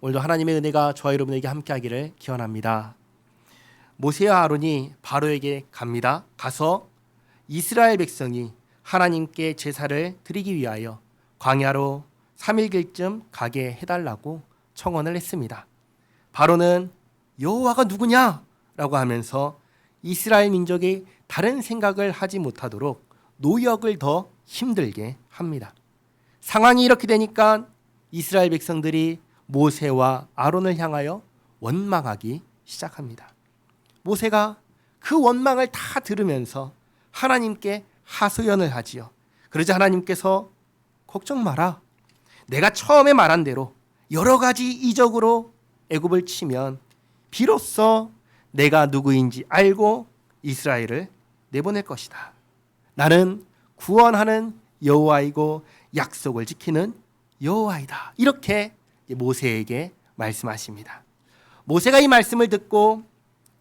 오늘도 하나님의 은혜가 저와 여러분에게 함께하기를 기원합니다. 모세와 아론이 바로에게 갑니다. 가서 이스라엘 백성이 하나님께 제사를 드리기 위하여 광야로 3일길쯤 가게 해달라고 청원을 했습니다. 바로는 여호와가 누구냐라고 하면서 이스라엘 민족이 다른 생각을 하지 못하도록 노역을 더 힘들게 합니다. 상황이 이렇게 되니까 이스라엘 백성들이 모세와 아론을 향하여 원망하기 시작합니다. 모세가 그 원망을 다 들으면서 하나님께 하소연을 하지요. 그러자 하나님께서 걱정 마라. 내가 처음에 말한 대로 여러 가지 이적으로 애굽을 치면 비로소 내가 누구인지 알고 이스라엘을 내보낼 것이다. 나는 구원하는 여호와이고 약속을 지키는 여호와이다. 이렇게 모세에게 말씀하십니다. 모세가 이 말씀을 듣고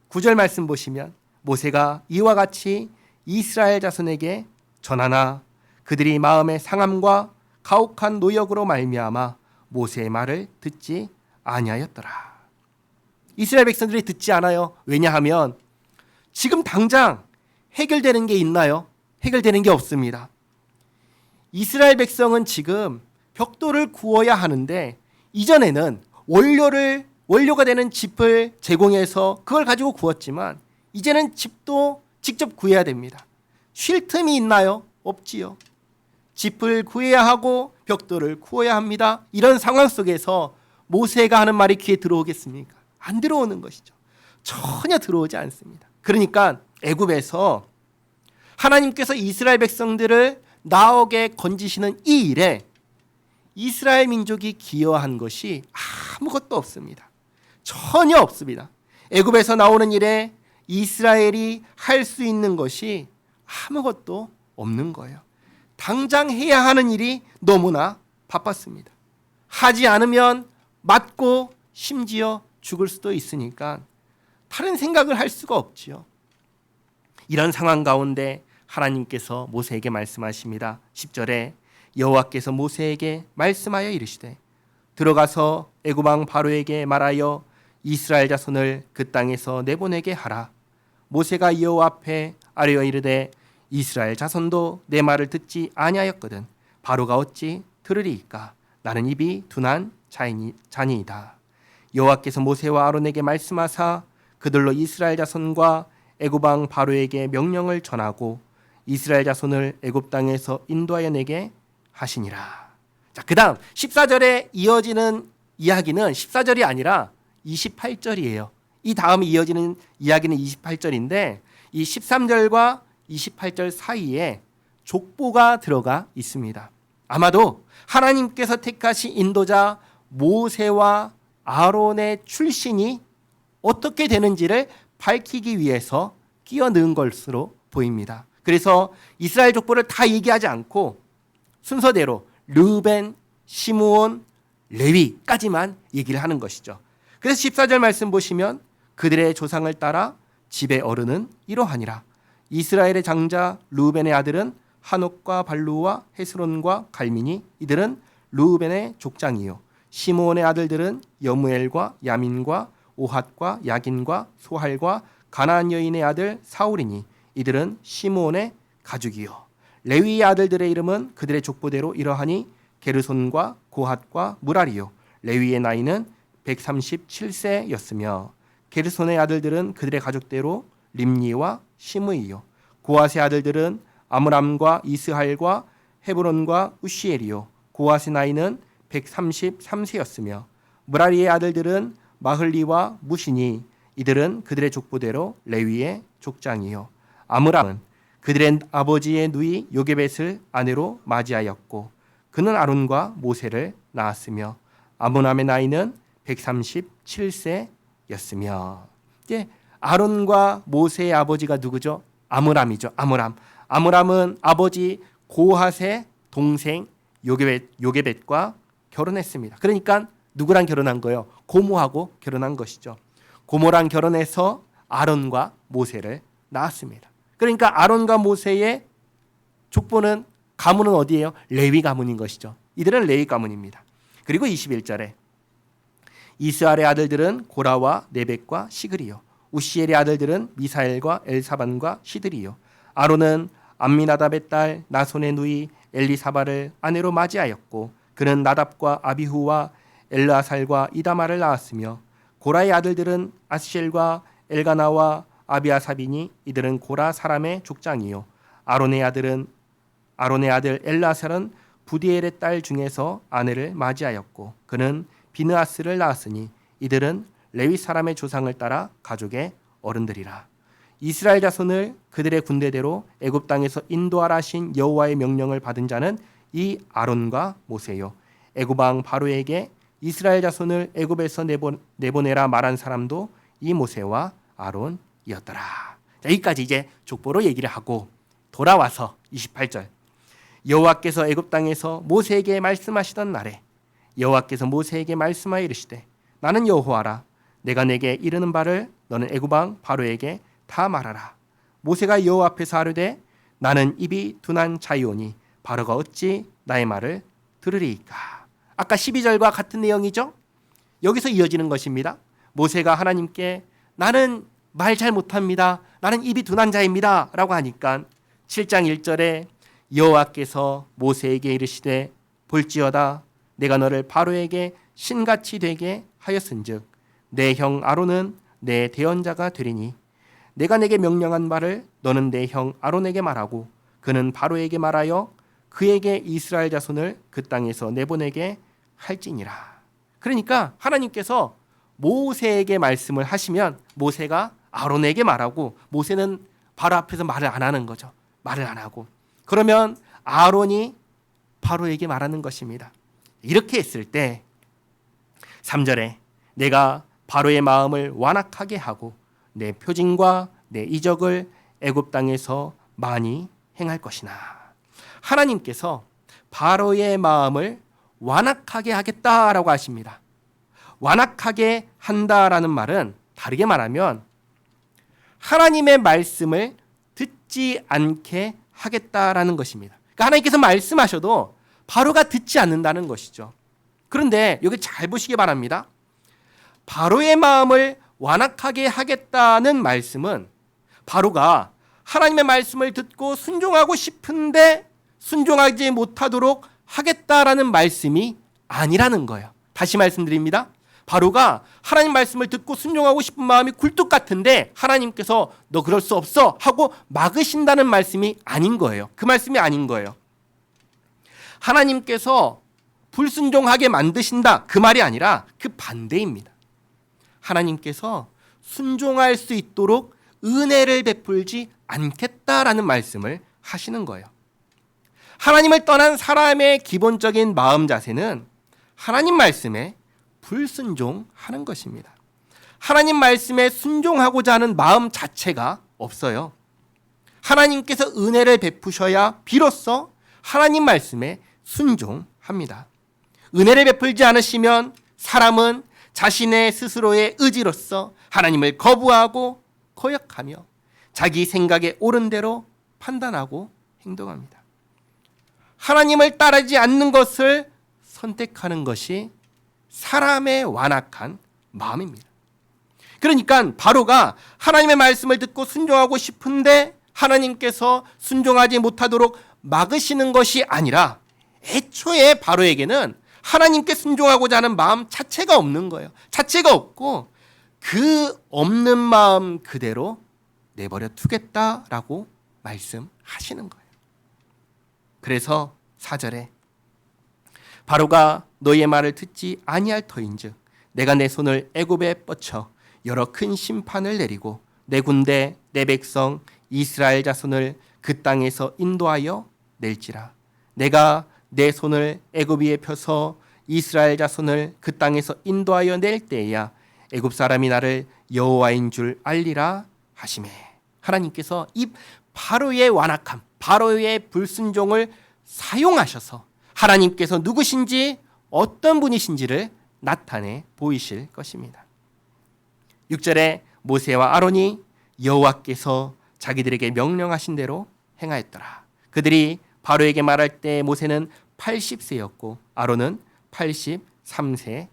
9절 말씀 보시면 모세가 이와 같이 이스라엘 자손에게 전하나 그들이 마음의 상함과 가혹한 노역으로 말미암아 모세의 말을 듣지 아니하였더라. 이스라엘 백성들이 듣지 않아요. 왜냐하면 지금 당장 해결되는 게 있나요? 해결되는 게 없습니다. 이스라엘 백성은 지금 벽돌을 구워야 하는데 이전에는 원료가 되는 짚을 제공해서 그걸 가지고 구웠지만 이제는 짚도 직접 구해야 됩니다. 쉴 틈이 있나요? 없지요. 짚을 구해야 하고 벽돌을 구워야 합니다. 이런 상황 속에서 모세가 하는 말이 귀에 들어오겠습니까? 안 들어오는 것이죠. 전혀 들어오지 않습니다. 그러니까 애굽에서 하나님께서 이스라엘 백성들을 나오게 건지시는 이 일에 이스라엘 민족이 기여한 것이 아무것도 없습니다. 전혀 없습니다. 애굽에서 나오는 일에 이스라엘이 할 수 있는 것이 아무것도 없는 거예요. 당장 해야 하는 일이 너무나 바빴습니다. 하지 않으면 맞고 심지어 죽을 수도 있으니까 다른 생각을 할 수가 없지요. 이런 상황 가운데 하나님께서 모세에게 말씀하십니다. 10절에 여호와께서 모세에게 말씀하여 이르시되 들어가서 애굽 왕 바로에게 말하여 이스라엘 자손을 그 땅에서 내보내게 하라. 모세가 여호와 앞에 아뢰어 이르되 이스라엘 자손도 내 말을 듣지 아니하였거든 바로가 어찌 들으리이까. 나는 입이 둔한 자니이다. 여호와께서 모세와 아론에게 말씀하사 그들로 이스라엘 자손과 애굽 왕 바로에게 명령을 전하고 이스라엘 자손을 애굽 땅에서 인도하여 내게 하시니라. 자, 그다음 14절에 이어지는 이야기는 14절이 아니라 28절이에요. 이 다음에 이어지는 이야기는 28절인데 이 13절과 28절 사이에 족보가 들어가 있습니다. 아마도 하나님께서 택하신 인도자 모세와 아론의 출신이 어떻게 되는지를 밝히기 위해서 끼워 넣은 것으로 보입니다. 그래서 이스라엘 족보를 다 얘기하지 않고 순서대로 르벤, 시므온, 레위까지만 얘기를 하는 것이죠. 그래서 14절 말씀 보시면 그들의 조상을 따라 집의 어른은 이러하니라. 이스라엘의 장자 르벤의 아들은 하녹과 발루와 헤스론과 갈미니 이들은 르벤의 족장이요. 시므온의 아들들은 여무엘과 야민과 오핫과 야긴과 소할과 가나안 여인의 아들 사울이니 이들은 시므온의 가죽이요. 레위의 아들들의 이름은 그들의 족보대로 이러하니 게르손과 고핫과 무라리요. 레위의 나이는 137세였으며 게르손의 아들들은 그들의 가족대로 림니와 시므이요. 고핫의 아들들은 아므람과 이스할과 헤브론과 우시엘이요. 고핫의 나이는 133세였으며 무라리의 아들들은 마흘리와 무시니 이들은 그들의 족보대로 레위의 족장이요. 아므람은 그들의 아버지의 누이 요게벳을 아내로 맞이하였고 그는 아론과 모세를 낳았으며 아므람의 나이는 137세였으며 이제 아론과 모세의 아버지가 누구죠? 아므람이죠. 아므람은 아버지 고핫의 동생 요게벳과 결혼했습니다. 그러니까 누구랑 결혼한 거예요? 고모하고 결혼한 것이죠. 고모랑 결혼해서 아론과 모세를 낳았습니다. 그러니까 아론과 모세의 족보는 가문은 어디예요? 레위 가문인 것이죠. 이들은 레위 가문입니다. 그리고 21절에 이스라엘의 아들들은 고라와 네벡과 시글이요. 우시엘의 아들들은 미사엘과 엘사반과 시들이요. 아론은 암미나답의 딸 나손의 누이 엘리사바를 아내로 맞이하였고 그는 나답과 아비후와 엘르아살과 이다마를 낳았으며 고라의 아들들은 아스헬과 엘가나와 아비아사비니 이들은 고라 사람의 족장이요. 아론의 아들 엘르아살은 부디엘의 딸 중에서 아내를 맞이하였고 그는 비느하스를 낳았으니 이들은 레위 사람의 조상을 따라 가족의 어른들이라. 이스라엘 자손을 그들의 군대대로 애굽 땅에서 인도하라 하신 여호와의 명령을 받은 자는 이 아론과 모세요. 애굽 왕 바로에게 이스라엘 자손을 애굽에서 내보내라 말한 사람도 이 모세와 아론이었더라. 자, 여기까지 이제 족보로 얘기를 하고 돌아와서 28절. 여호와께서 애굽 땅에서 모세에게 말씀하시던 날에 여호와께서 모세에게 말씀하여 이르시되 나는 여호와라. 내가 내게 이르는 바를 너는 애굽 왕 바로에게 다 말하라. 모세가 여호와 앞에서 하르되 나는 입이 둔한 자이오니 바로가 어찌 나의 말을 들으리이까. 아까 12절과 같은 내용이죠. 여기서 이어지는 것입니다. 모세가 하나님께 나는 말 잘 못합니다. 나는 입이 둔한 자입니다. 라고 하니까 7장 1절에 여호와께서 모세에게 이르시되 볼지어다 내가 너를 바로에게 신같이 되게 하였은즉 내 형 아론은 내 대언자가 되리니 내가 내게 명령한 말을 너는 내 형 아론에게 말하고 그는 바로에게 말하여 그에게 이스라엘 자손을 그 땅에서 내보내게 할지니라. 그러니까 하나님께서 모세에게 말씀을 하시면 모세가 아론에게 말하고 모세는 바로 앞에서 말을 안 하는 거죠. 말을 안 하고 그러면 아론이 바로에게 말하는 것입니다. 이렇게 했을 때 3절에 내가 바로의 마음을 완악하게 하고 내 표징과 내 이적을 애굽 땅에서 많이 행할 것이나. 하나님께서 바로의 마음을 완악하게 하겠다라고 하십니다. 완악하게 한다라는 말은 다르게 말하면 하나님의 말씀을 듣지 않게 하겠다라는 것입니다. 그러니까 하나님께서 말씀하셔도 바로가 듣지 않는다는 것이죠. 그런데 여기 잘 보시기 바랍니다. 바로의 마음을 완악하게 하겠다는 말씀은 바로가 하나님의 말씀을 듣고 순종하고 싶은데 순종하지 못하도록 하겠다라는 말씀이 아니라는 거예요. 다시 말씀드립니다. 바로가 하나님 말씀을 듣고 순종하고 싶은 마음이 굴뚝 같은데 하나님께서 너 그럴 수 없어 하고 막으신다는 말씀이 아닌 거예요. 그 말씀이 아닌 거예요. 하나님께서 불순종하게 만드신다 그 말이 아니라 그 반대입니다. 하나님께서 순종할 수 있도록 은혜를 베풀지 않겠다라는 말씀을 하시는 거예요. 하나님을 떠난 사람의 기본적인 마음 자세는 하나님 말씀에 불순종하는 것입니다. 하나님 말씀에 순종하고자 하는 마음 자체가 없어요. 하나님께서 은혜를 베푸셔야 비로소 하나님 말씀에 순종합니다. 은혜를 베풀지 않으시면 사람은 자신의 스스로의 의지로서 하나님을 거부하고 거역하며 자기 생각에 옳은 대로 판단하고 행동합니다. 하나님을 따르지 않는 것을 선택하는 것이 사람의 완악한 마음입니다. 그러니까 바로가 하나님의 말씀을 듣고 순종하고 싶은데 하나님께서 순종하지 못하도록 막으시는 것이 아니라 애초에 바로에게는 하나님께 순종하고자 하는 마음 자체가 없는 거예요. 자체가 없고 그 없는 마음 그대로 내버려 두겠다라고 말씀하시는 거예요. 그래서 4절에 바로가 너희의 말을 듣지 아니할 터인즉 내가 내 손을 애굽에 뻗쳐 여러 큰 심판을 내리고 내 군대 내 백성 이스라엘 자손을 그 땅에서 인도하여 낼지라. 내가 내 손을 애굽 위에 펴서 이스라엘 자손을 그 땅에서 인도하여 낼 때에야 애굽 사람이 나를 여호와인 줄 알리라 하시매. 하나님께서 이 바로의 완악함, 바로의 불순종을 사용하셔서 하나님께서 누구신지 어떤 분이신지를 나타내 보이실 것입니다. 6절에 모세와 아론이 여호와께서 자기들에게 명령하신 대로 행하였더라. 그들이 바로에게 말할 때 모세는 80세였고 아론은 83세였더라.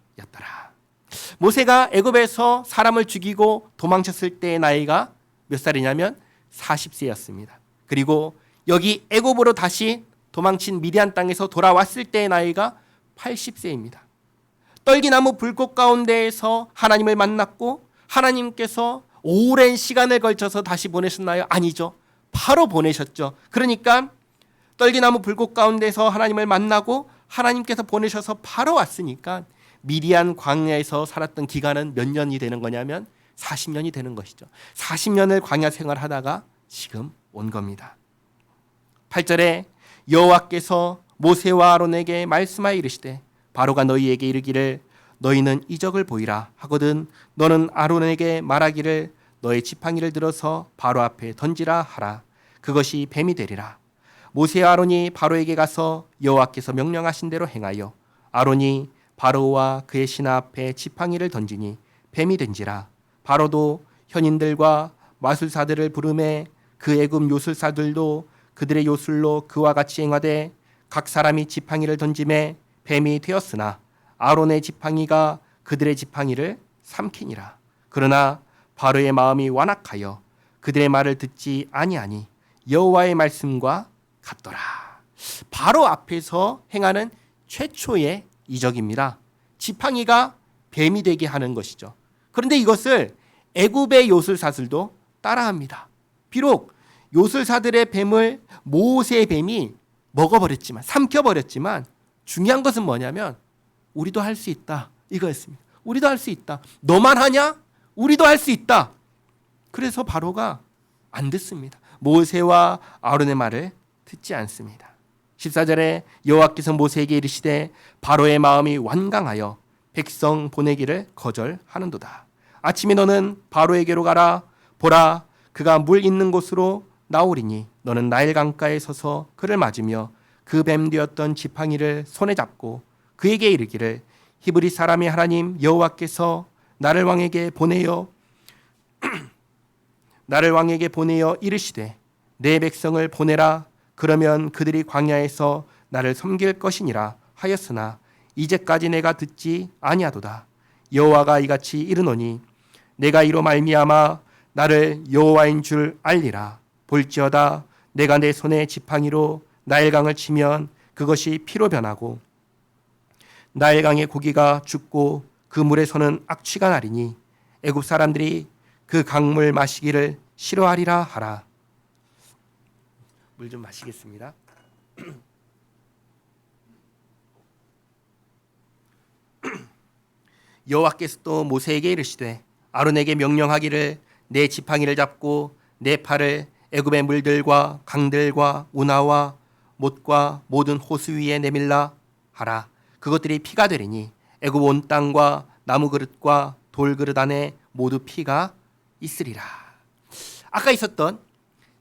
모세가 애굽에서 사람을 죽이고 도망쳤을 때의 나이가 몇 살이냐면 40세였습니다. 그리고 여기 애굽으로 다시 도망친 미디안 땅에서 돌아왔을 때의 나이가 80세입니다. 떨기나무 불꽃 가운데에서 하나님을 만났고 하나님께서 오랜 시간을 걸쳐서 다시 보내셨나요? 아니죠. 바로 보내셨죠. 그러니까 떨기나무 불꽃 가운데서 하나님을 만나고 하나님께서 보내셔서 바로 왔으니까 미디안 광야에서 살았던 기간은 몇 년이 되는 거냐면 40년이 되는 것이죠. 40년을 광야 생활하다가 지금 온 겁니다. 8절에 여호와께서 모세와 아론에게 말씀하여 이르시되 바로가 너희에게 이르기를 너희는 이적을 보이라 하거든 너는 아론에게 말하기를 너의 지팡이를 들어서 바로 앞에 던지라 하라. 그것이 뱀이 되리라. 모세와 아론이 바로에게 가서 여호와께서 명령하신 대로 행하여 아론이 바로와 그의 신하 앞에 지팡이를 던지니 뱀이 된지라. 바로도 현인들과 마술사들을 부르매 그 애굽 요술사들도 그들의 요술로 그와 같이 행하되 각 사람이 지팡이를 던짐에 뱀이 되었으나 아론의 지팡이가 그들의 지팡이를 삼키니라. 그러나 바로의 마음이 완악하여 그들의 말을 듣지 아니하니 여호와의 말씀과 같더라. 바로 앞에서 행하는 최초의 이적입니다. 지팡이가 뱀이 되게 하는 것이죠. 그런데 이것을 애굽의 요술사들도 따라합니다. 비록 요술사들의 뱀을 모세의 뱀이 먹어버렸지만 삼켜버렸지만 중요한 것은 뭐냐면 우리도 할 수 있다 이거였습니다. 우리도 할 수 있다. 너만 하냐? 우리도 할 수 있다. 그래서 바로가 안 듣습니다. 모세와 아론의 말을 듣지 않습니다. 14절에 여호와께서 모세에게 이르시되 바로의 마음이 완강하여 백성 보내기를 거절하는도다. 아침에 너는 바로에게로 가라. 보라 그가 물 있는 곳으로 나오리니 너는 나일 강가에 서서 그를 맞으며 그 뱀 되었던 지팡이를 손에 잡고 그에게 이르기를 히브리 사람의 하나님 여호와께서 나를 왕에게 보내어 이르시되 내 백성을 보내라. 그러면 그들이 광야에서 나를 섬길 것이니라 하였으나 이제까지 내가 듣지 아니하도다. 여호와가 이같이 이르노니 내가 이로 말미암아 나를 여호와인 줄 알리라. 볼지어다 내가 내 손에 지팡이로 나일강을 치면 그것이 피로 변하고 나일강의 고기가 죽고 그 물에서는 악취가 나리니 애굽 사람들이 그 강물 마시기를 싫어하리라 하라. 물 좀 마시겠습니다. 여호와께서 또 모세에게 이르시되 아론에게 명령하기를 내 지팡이를 잡고 내 팔을 애굽의 물들과 강들과 운하와 못과 모든 호수 위에 내밀라 하라. 그것들이 피가 되리니 애굽 온 땅과 나무 그릇과 돌 그릇 안에 모두 피가 있으리라. 아까 있었던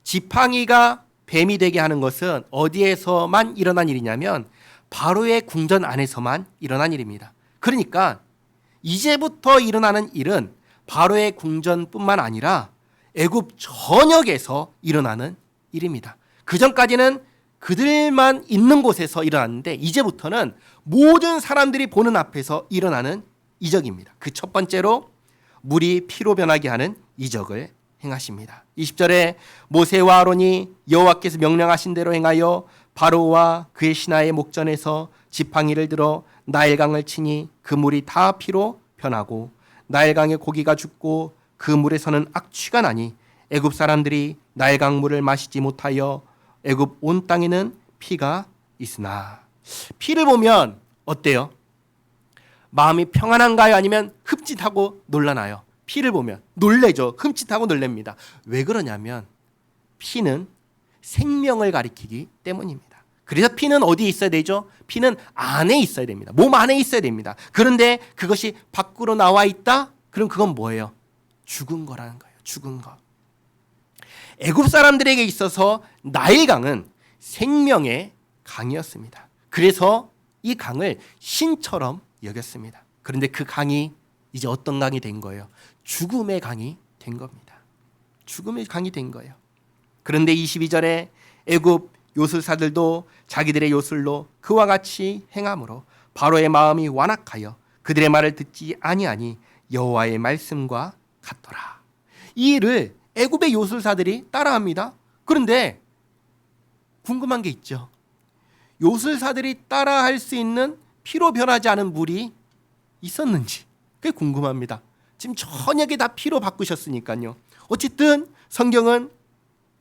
지팡이가 뱀이 되게 하는 것은 어디에서만 일어난 일이냐면 바로의 궁전 안에서만 일어난 일입니다. 그러니까 이제부터 일어나는 일은 바로의 궁전뿐만 아니라 애굽 전역에서 일어나는 일입니다. 그 전까지는 그들만 있는 곳에서 일어났는데 이제부터는 모든 사람들이 보는 앞에서 일어나는 이적입니다. 그 첫 번째로 물이 피로 변하게 하는 이적을 행하십니다. 20절에 모세와 아론이 여호와께서 명령하신 대로 행하여 바로와 그의 신하의 목전에서 지팡이를 들어 나일강을 치니 그 물이 다 피로 변하고 나일강의 고기가 죽고 그 물에서는 악취가 나니 애굽 사람들이 나일강 물을 마시지 못하여 애굽 온 땅에는 피가 있으나. 피를 보면 어때요? 마음이 평안한가요? 아니면 흠칫하고 놀라나요? 피를 보면 놀래죠. 흠칫하고 놀랍니다. 왜 그러냐면 피는 생명을 가리키기 때문입니다. 그래서 피는 어디에 있어야 되죠? 피는 안에 있어야 됩니다. 몸 안에 있어야 됩니다. 그런데 그것이 밖으로 나와 있다? 그럼 그건 뭐예요? 죽은 거라는 거예요. 죽은 거. 애굽 사람들에게 있어서 나일강은 생명의 강이었습니다. 그래서 이 강을 신처럼 여겼습니다. 그런데 그 강이 이제 어떤 강이 된 거예요? 죽음의 강이 된 겁니다. 죽음의 강이 된 거예요. 그런데 22절에 애굽 요술사들도 자기들의 요술로 그와 같이 행함으로 바로의 마음이 완악하여 그들의 말을 듣지 아니하니 여호와의 말씀과 같더라. 이 일을 애굽의 요술사들이 따라합니다. 그런데 궁금한 게 있죠. 요술사들이 따라할 수 있는 피로 변하지 않은 물이 있었는지 그게 궁금합니다. 지금 저녁에 다 피로 바꾸셨으니까요. 어쨌든 성경은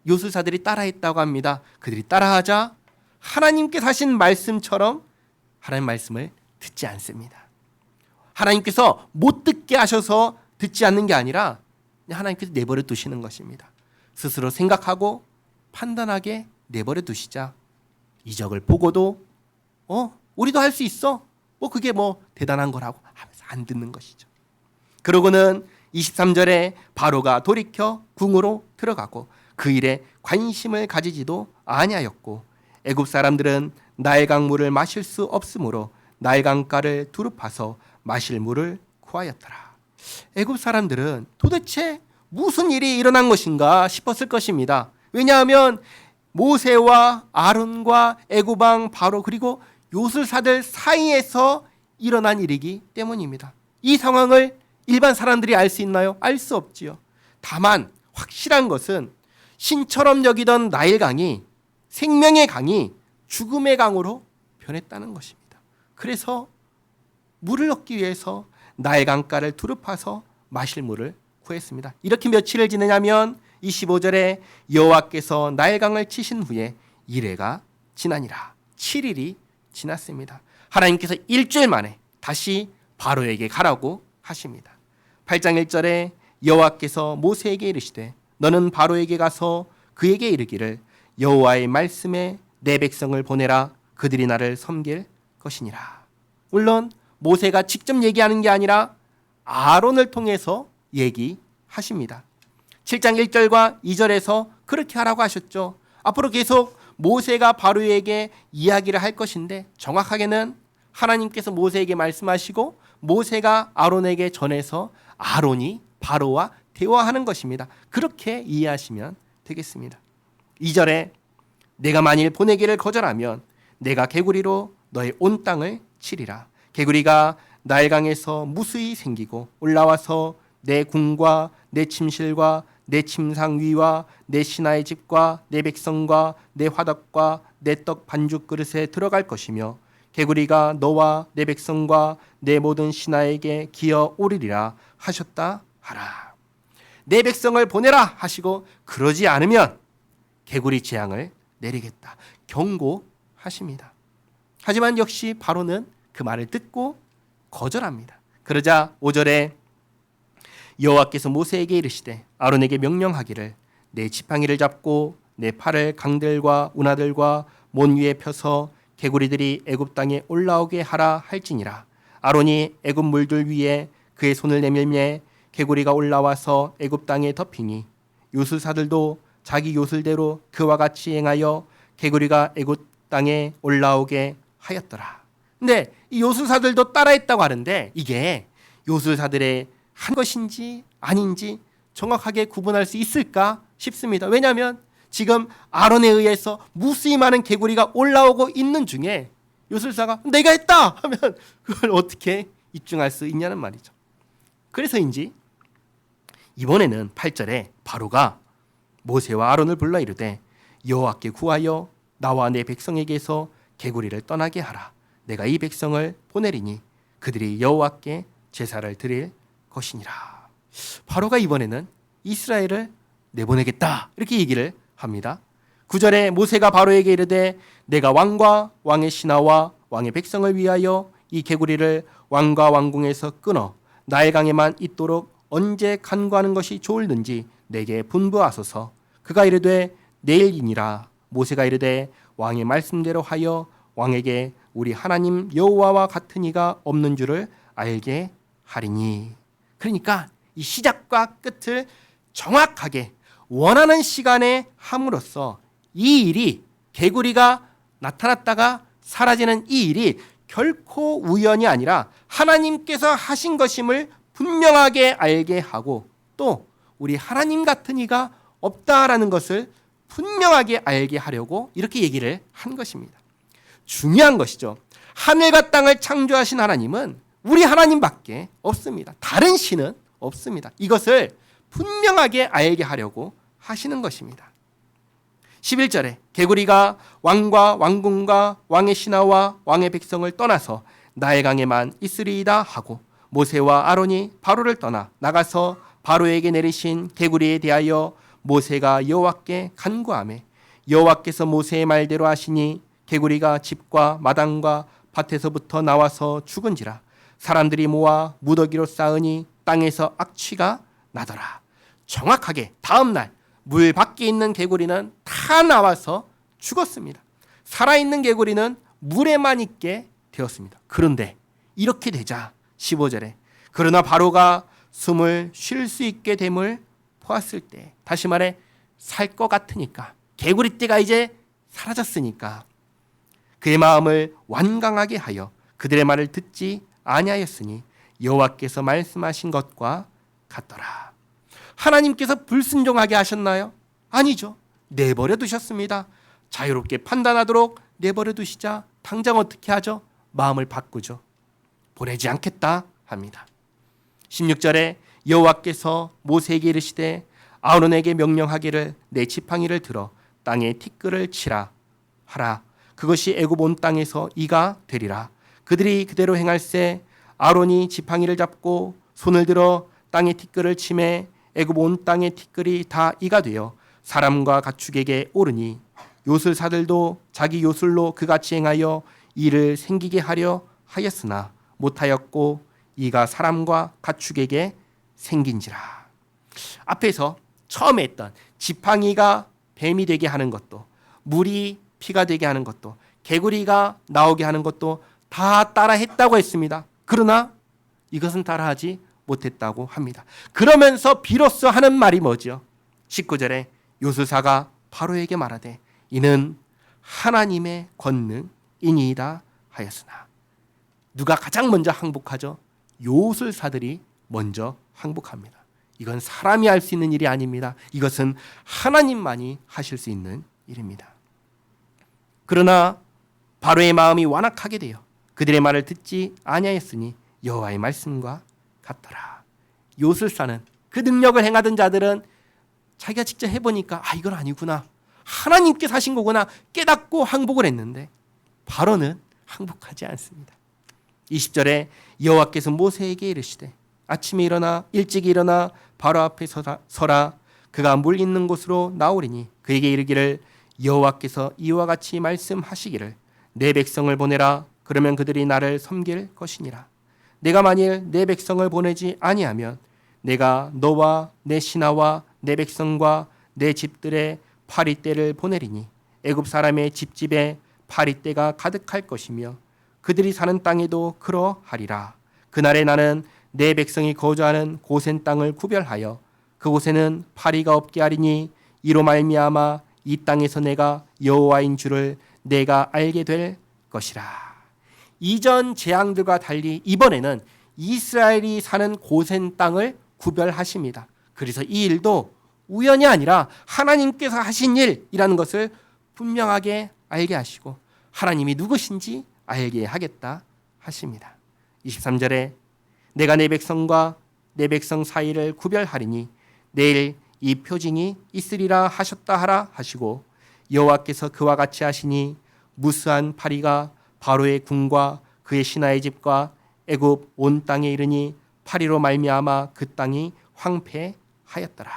요술사들이 따라했다고 합니다. 그들이 따라하자 하나님께서 하신 말씀처럼 하나님 말씀을 듣지 않습니다. 하나님께서 못 듣게 하셔서 듣지 않는 게 아니라 하나님께서 내버려 두시는 것입니다. 스스로 생각하고 판단하게 내버려 두시자 이적을 보고도 우리도 할 수 있어. 그게 대단한 거라고 하면서 안 듣는 것이죠. 그러고는 23절에 바로가 돌이켜 궁으로 들어가고 그 일에 관심을 가지지도 아니하였고 애굽 사람들은 나일강 물을 마실 수 없으므로 나일강가를 두릅파서 마실 물을 구하였더라. 애굽 사람들은 도대체 무슨 일이 일어난 것인가 싶었을 것입니다. 왜냐하면 모세와 아론과 애굽 왕 바로 그리고 요술사들 사이에서 일어난 일이기 때문입니다. 이 상황을 일반 사람들이 알 수 있나요? 알 수 없지요. 다만 확실한 것은 신처럼 여기던 나일강이 생명의 강이 죽음의 강으로 변했다는 것입니다. 그래서 물을 얻기 위해서 나일강가를 두릅파서 마실 물을 구했습니다. 이렇게 며칠을 지내냐면 25절에 여호와께서 나일강을 치신 후에 이레가 지나니라. 7일이 지났습니다. 하나님께서 일주일 만에 다시 바로에게 가라고 하십니다. 8장 1절에 여호와께서 모세에게 이르시되 너는 바로에게 가서 그에게 이르기를 여호와의 말씀에 내 백성을 보내라. 그들이 나를 섬길 것이니라. 물론 모세가 직접 얘기하는 게 아니라 아론을 통해서 얘기하십니다. 7장 1절과 2절에서 그렇게 하라고 하셨죠. 앞으로 계속 모세가 바로에게 이야기를 할 것인데 정확하게는 하나님께서 모세에게 말씀하시고 모세가 아론에게 전해서 아론이 바로와 대화하는 것입니다. 그렇게 이해하시면 되겠습니다. 2절에 내가 만일 보내기를 거절하면 내가 개구리로 너의 온 땅을 치리라. 개구리가 나일강에서 무수히 생기고 올라와서 내 궁과 내 침실과 내 침상 위와 내 신하의 집과 내 백성과 내 화덕과 내 떡 반죽 그릇에 들어갈 것이며 개구리가 너와 내 백성과 내 모든 신하에게 기어 오르리라 하셨다 하라. 내 백성을 보내라 하시고 그러지 않으면 개구리 재앙을 내리겠다 경고하십니다. 하지만 역시 바로는 그 말을 듣고 거절합니다. 그러자 5절에 여호와께서 모세에게 이르시되 아론에게 명령하기를 내 지팡이를 잡고 내 팔을 강들과 운하들과 몬 위에 펴서 개구리들이 애굽 땅에 올라오게 하라 할지니라. 아론이 애굽 물들 위에 그의 손을 내밀매 개구리가 올라와서 애굽 땅에 덮이니 요술사들도 자기 요술대로 그와 같이 행하여 개구리가 애굽 땅에 올라오게 하였더라. 근데 이 요술사들도 따라했다고 하는데 이게 요술사들의 한 것인지 아닌지 정확하게 구분할 수 있을까 싶습니다. 왜냐하면 지금 아론에 의해서 무수히 많은 개구리가 올라오고 있는 중에 요술사가 내가 했다 하면 그걸 어떻게 입증할 수 있냐는 말이죠. 그래서인지 이번에는 8절에 바로가 모세와 아론을 불러 이르되 여호와께 구하여 나와 내 백성에게서 개구리를 떠나게 하라. 내가 이 백성을 보내리니 그들이 여호와께 제사를 드릴 것이니라. 바로가 이번에는 이스라엘을 내보내겠다 이렇게 얘기를 합니다. 9절에 모세가 바로에게 이르되 내가 왕과 왕의 신하와 왕의 백성을 위하여 이 개구리를 왕과 왕궁에서 끊어 나일강에만 있도록 언제 간구하는 것이 좋을는지 내게 분부하소서. 그가 이르되 내일이니라. 모세가 이르되 왕의 말씀대로 하여 왕에게 우리 하나님 여호와와 같은 이가 없는 줄을 알게 하리니. 그러니까 이 시작과 끝을 정확하게 원하는 시간에 함으로써 이 일이 개구리가 나타났다가 사라지는 이 일이 결코 우연이 아니라 하나님께서 하신 것임을 분명하게 알게 하고 또 우리 하나님 같은 이가 없다라는 것을 분명하게 알게 하려고 이렇게 얘기를 한 것입니다. 중요한 것이죠. 하늘과 땅을 창조하신 하나님은 우리 하나님밖에 없습니다. 다른 신은 없습니다. 이것을 분명하게 알게 하려고 하시는 것입니다. 11절에 개구리가 왕과 왕궁과 왕의 신하와 왕의 백성을 떠나서 나일강에만 있으리이다 하고 모세와 아론이 바로를 떠나 나가서 바로에게 내리신 개구리에 대하여 모세가 여호와께 간구하매 여호와께서 모세의 말대로 하시니 개구리가 집과 마당과 밭에서부터 나와서 죽은지라 사람들이 모아 무더기로 쌓으니 땅에서 악취가 나더라. 정확하게 다음 날 물 밖에 있는 개구리는 다 나와서 죽었습니다. 살아있는 개구리는 물에만 있게 되었습니다. 그런데 이렇게 되자 15절에 그러나 바로가 숨을 쉴 수 있게 됨을 보았을 때, 다시 말해 살 것 같으니까, 개구리떼가 이제 사라졌으니까 그의 마음을 완강하게 하여 그들의 말을 듣지 아니하였으니 여호와께서 말씀하신 것과 같더라. 하나님께서 불순종하게 하셨나요? 아니죠. 내버려 두셨습니다. 자유롭게 판단하도록 내버려 두시자 당장 어떻게 하죠? 마음을 바꾸죠. 보내지 않겠다 합니다. 16절에 여호와께서 모세에게 이르시되 아론에게 명령하기를 내 지팡이를 들어 땅에 티끌을 치라 하라. 그것이 애굽 온 땅에서 이가 되리라. 그들이 그대로 행할세. 아론이 지팡이를 잡고 손을 들어 땅에 티끌을 치매 애굽 온 땅의 티끌이 다 이가 되어 사람과 가축에게 오르니 요술사들도 자기 요술로 그같이 행하여 이를 생기게 하려 하였으나 못하였고 이가 사람과 가축에게 생긴지라. 앞에서 처음에 했던 지팡이가 뱀이 되게 하는 것도, 물이 피가 되게 하는 것도, 개구리가 나오게 하는 것도 다 따라 했다고 했습니다. 그러나 이것은 따라하지 못했다고 합니다. 그러면서 비로소 하는 말이 뭐죠? 19절에 요술사가 바로에게 말하되 이는 하나님의 권능이니이다 하였으나. 누가 가장 먼저 항복하죠? 요술사들이 먼저 항복합니다. 이건 사람이 할 수 있는 일이 아닙니다. 이것은 하나님만이 하실 수 있는 일입니다. 그러나 바로의 마음이 완악하게 되어 그들의 말을 듣지 아니하였으니 여호와의 말씀과 같더라. 요술사는, 그 능력을 행하던 자들은 자기가 직접 해보니까 이건 아니구나, 하나님께서 하신 거구나 깨닫고 항복을 했는데 바로는 항복하지 않습니다. 20절에 여호와께서 모세에게 이르시되 아침에 일어나 일찍이 일어나 바로 앞에 서라. 그가 물 있는 곳으로 나오리니 그에게 이르기를 여호와께서 이와 같이 말씀하시기를 내 백성을 보내라. 그러면 그들이 나를 섬길 것이니라. 내가 만일 내 백성을 보내지 아니하면 내가 너와 내 신하와 내 백성과 내 집들의 파리떼를 보내리니 애굽 사람의 집집에 파리떼가 가득할 것이며 그들이 사는 땅에도 그러하리라. 그날에 나는 내 백성이 거주하는 고센 땅을 구별하여 그곳에는 파리가 없게 하리니 이로 말미암아 이 땅에서 내가 여호와인 줄을 내가 알게 될 것이라. 이전 재앙들과 달리 이번에는 이스라엘이 사는 고센 땅을 구별하십니다. 그래서 이 일도 우연이 아니라 하나님께서 하신 일이라는 것을 분명하게 알게 하시고 하나님이 누구신지 알게 하겠다 하십니다. 23절에 내가 내 백성과 내 백성 사이를 구별하리니 내일 이 표징이 있으리라 하셨다 하라 하시고 여호와께서 그와 같이 하시니 무수한 파리가 바로의 궁과 그의 신하의 집과 애굽 온 땅에 이르니 파리로 말미암아 그 땅이 황폐하였더라.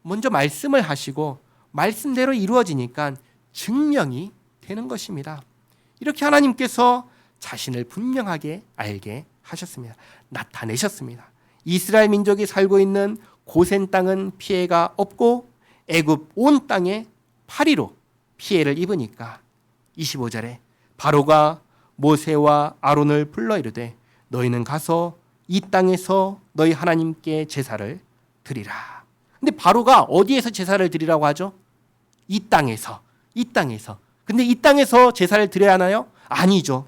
먼저 말씀을 하시고 말씀대로 이루어지니까 증명이 되는 것입니다. 이렇게 하나님께서 자신을 분명하게 알게 하셨습니다. 나타내셨습니다. 이스라엘 민족이 살고 있는 고센 땅은 피해가 없고 애굽 온 땅에 파리로 피해를 입으니까 25절에 바로가 모세와 아론을 불러 이르되 너희는 가서 이 땅에서 너희 하나님께 제사를 드리라. 근데 바로가 어디에서 제사를 드리라고 하죠? 이 땅에서. 근데 이 땅에서 제사를 드려야 하나요? 아니죠.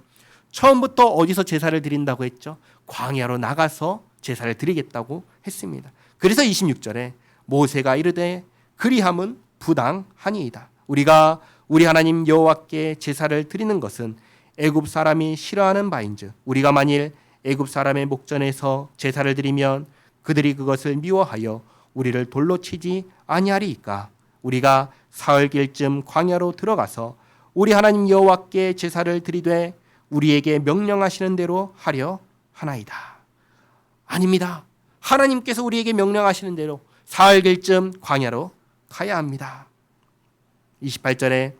처음부터 어디서 제사를 드린다고 했죠? 광야로 나가서 제사를 드리겠다고 했습니다. 그래서 26절에 모세가 이르되 그리함은 부당하니이다. 우리가 우리 하나님 여호와께 제사를 드리는 것은 애굽 사람이 싫어하는 바인즉 우리가 만일 애굽 사람의 목전에서 제사를 드리면 그들이 그것을 미워하여 우리를 돌로 치지 아니하리이까. 우리가 사흘길쯤 광야로 들어가서 우리 하나님 여호와께 제사를 드리되 우리에게 명령하시는 대로 하려 하나이다. 아닙니다. 하나님께서 우리에게 명령하시는 대로 사흘길쯤 광야로 가야 합니다. 28절에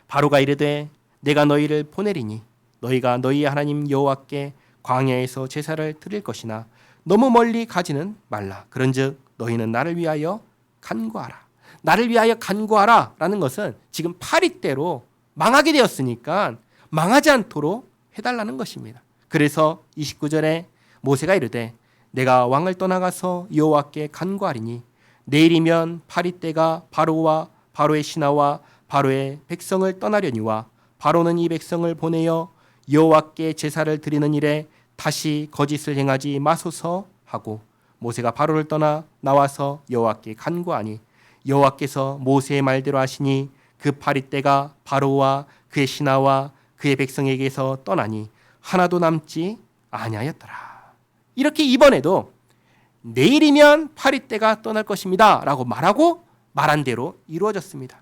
바로가 이르되 내가 너희를 보내리니 너희가 너희 하나님 여호와께 광야에서 제사를 드릴 것이나 너무 멀리 가지는 말라. 그런즉 너희는 나를 위하여 간구하라. 나를 위하여 간구하라 라는 것은 지금 파리때로 망하게 되었으니까 망하지 않도록 해달라는 것입니다. 그래서 29절에 모세가 이르되 내가 왕을 떠나가서 여호와께 간구하리니 내일이면 파리때가 바로와 바로의 신하와 바로의 백성을 떠나려니와 바로는 이 백성을 보내어 여호와께 제사를 드리는 일에 다시 거짓을 행하지 마소서 하고 모세가 바로를 떠나 나와서 여호와께 간구하니 여호와께서 모세의 말대로 하시니 그 파리때가 바로와 그의 신하와 그의 백성에게서 떠나니 하나도 남지 아니하였더라. 이렇게 이번에도 내일이면 파리때가 떠날 것입니다 라고 말하고 말한 대로 이루어졌습니다.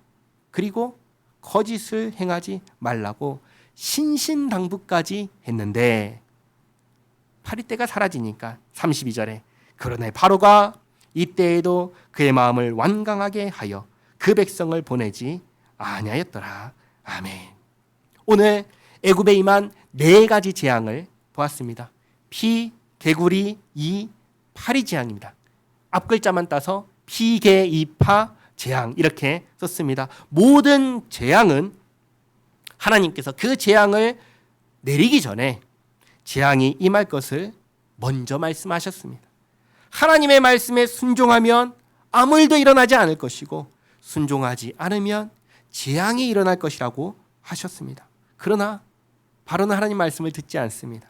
그리고 거짓을 행하지 말라고 신신당부까지 했는데 파리때가 사라지니까 32절에 그러나 바로가 이때에도 그의 마음을 완강하게 하여 그 백성을 보내지 아니하였더라. 아멘. 오늘 애굽에 임한 4가지 재앙을 보았습니다. 피, 개구리, 이, 파리 재앙입니다. 앞글자만 따서 피, 개, 이, 파, 재앙 이렇게 썼습니다. 모든 재앙은 하나님께서 그 재앙을 내리기 전에 재앙이 임할 것을 먼저 말씀하셨습니다. 하나님의 말씀에 순종하면 아무 일도 일어나지 않을 것이고 순종하지 않으면 재앙이 일어날 것이라고 하셨습니다. 그러나 바로는 하나님 말씀을 듣지 않습니다.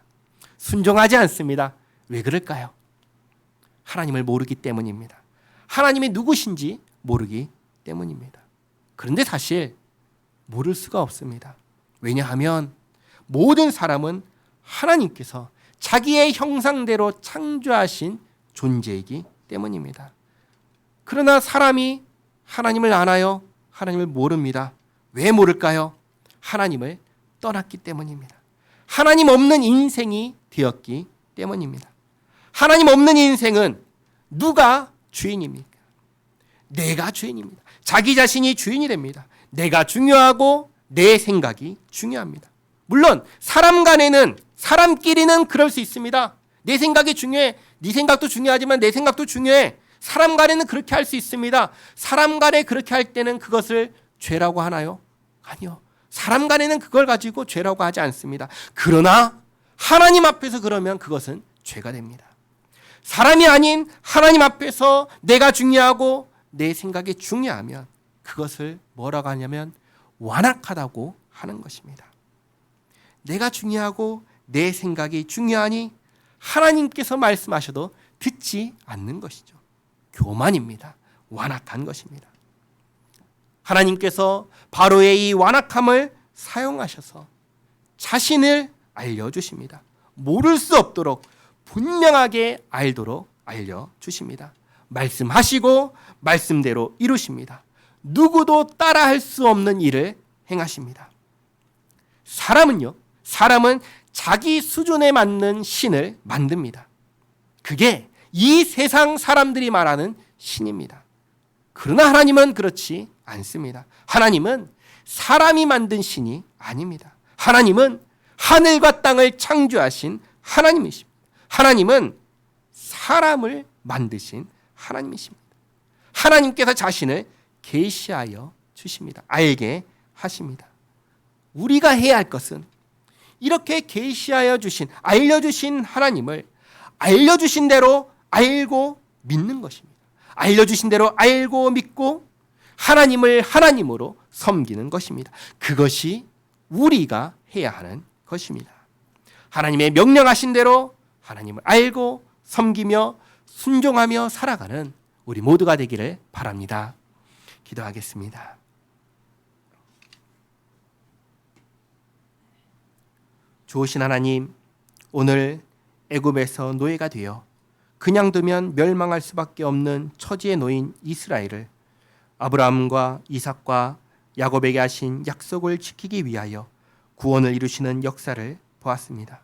순종하지 않습니다. 왜 그럴까요? 하나님을 모르기 때문입니다. 하나님이 누구신지 모르기 때문입니다. 그런데 사실 모를 수가 없습니다. 왜냐하면 모든 사람은 하나님께서 자기의 형상대로 창조하신 존재이기 때문입니다. 그러나 사람이 하나님을 아나요? 하나님을 모릅니다. 왜 모를까요? 하나님을 떠났기 때문입니다. 하나님 없는 인생이 되었기 때문입니다. 하나님 없는 인생은 누가 주인입니까? 내가 주인입니다. 자기 자신이 주인이 됩니다. 내가 중요하고 내 생각이 중요합니다. 물론 사람 간에는 사람끼리는 그럴 수 있습니다. 내 생각이 중요해. 네 생각도 중요하지만 내 생각도 중요해. 사람 간에는 그렇게 할 수 있습니다. 사람 간에 그렇게 할 때는 그것을 죄라고 하나요? 아니요. 사람 간에는 그걸 가지고 죄라고 하지 않습니다. 그러나 하나님 앞에서 그러면 그것은 죄가 됩니다. 사람이 아닌 하나님 앞에서 내가 중요하고 내 생각이 중요하면 그것을 뭐라고 하냐면 완악하다고 하는 것입니다. 내가 중요하고 내 생각이 중요하니 하나님께서 말씀하셔도 듣지 않는 것이죠. 교만입니다. 완악한 것입니다. 하나님께서 바로의 이 완악함을 사용하셔서 자신을 알려주십니다. 모를 수 없도록 분명하게 알도록 알려주십니다. 말씀하시고 말씀대로 이루십니다. 누구도 따라할 수 없는 일을 행하십니다. 사람은 자기 수준에 맞는 신을 만듭니다. 그게 이 세상 사람들이 말하는 신입니다. 그러나 하나님은 그렇지 않습니다. 하나님은 사람이 만든 신이 아닙니다. 하나님은 하늘과 땅을 창조하신 하나님이십니다. 하나님은 사람을 만드신 하나님이십니다. 하나님께서 자신을 계시하여 주십니다. 알게 하십니다. 우리가 해야 할 것은 이렇게 계시하여 주신, 알려주신 하나님을 알려주신 대로 알고 믿는 것입니다. 알려주신 대로 알고 믿고 하나님을 하나님으로 섬기는 것입니다. 그것이 우리가 해야 하는 것입니다. 하나님의 명령하신 대로 하나님을 알고 섬기며 순종하며 살아가는 우리 모두가 되기를 바랍니다. 기도하겠습니다. 좋으신 하나님, 오늘 애굽에서 노예가 되어 그냥 두면 멸망할 수밖에 없는 처지에 놓인 이스라엘을 아브라함과 이삭과 야곱에게 하신 약속을 지키기 위하여 구원을 이루시는 역사를 보았습니다.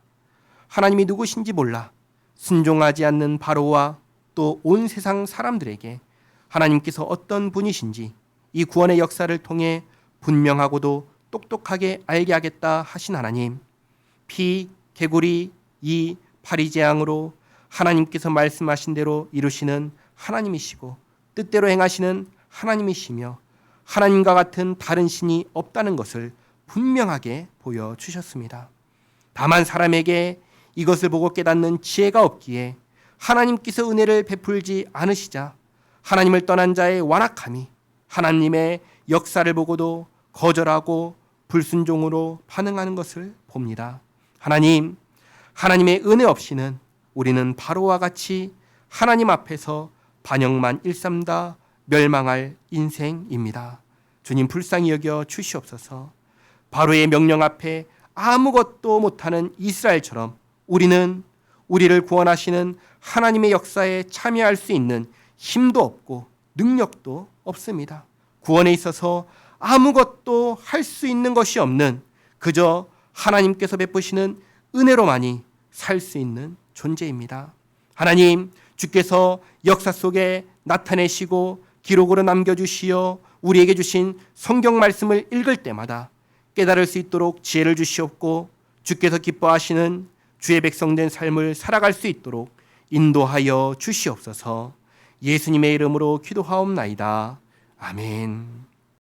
하나님이 누구신지 몰라 순종하지 않는 바로와 또 온 세상 사람들에게 하나님께서 어떤 분이신지 이 구원의 역사를 통해 분명하고도 똑똑하게 알게 하겠다 하신 하나님, 피, 개구리, 이, 파리재앙으로 하나님께서 말씀하신 대로 이루시는 하나님이시고 뜻대로 행하시는 하나님이시며 하나님과 같은 다른 신이 없다는 것을 분명하게 보여주셨습니다. 다만 사람에게 이것을 보고 깨닫는 지혜가 없기에 하나님께서 은혜를 베풀지 않으시자 하나님을 떠난 자의 완악함이 하나님의 역사를 보고도 거절하고 불순종으로 반응하는 것을 봅니다. 하나님의 은혜 없이는 우리는 바로와 같이 하나님 앞에서 반역만 일삼다 멸망할 인생입니다. 주님 불쌍히 여겨 주시옵소서. 바로의 명령 앞에 아무것도 못하는 이스라엘처럼 우리는 우리를 구원하시는 하나님의 역사에 참여할 수 있는 힘도 없고 능력도 없습니다. 구원에 있어서 아무것도 할 수 있는 것이 없는 그저 하나님께서 베푸시는 은혜로만이 살 수 있는 존재입니다. 하나님, 주께서 역사 속에 나타내시고 기록으로 남겨주시어 우리에게 주신 성경 말씀을 읽을 때마다 깨달을 수 있도록 지혜를 주시옵고 주께서 기뻐하시는 주의 백성된 삶을 살아갈 수 있도록 인도하여 주시옵소서. 예수님의 이름으로 기도하옵나이다. 아멘.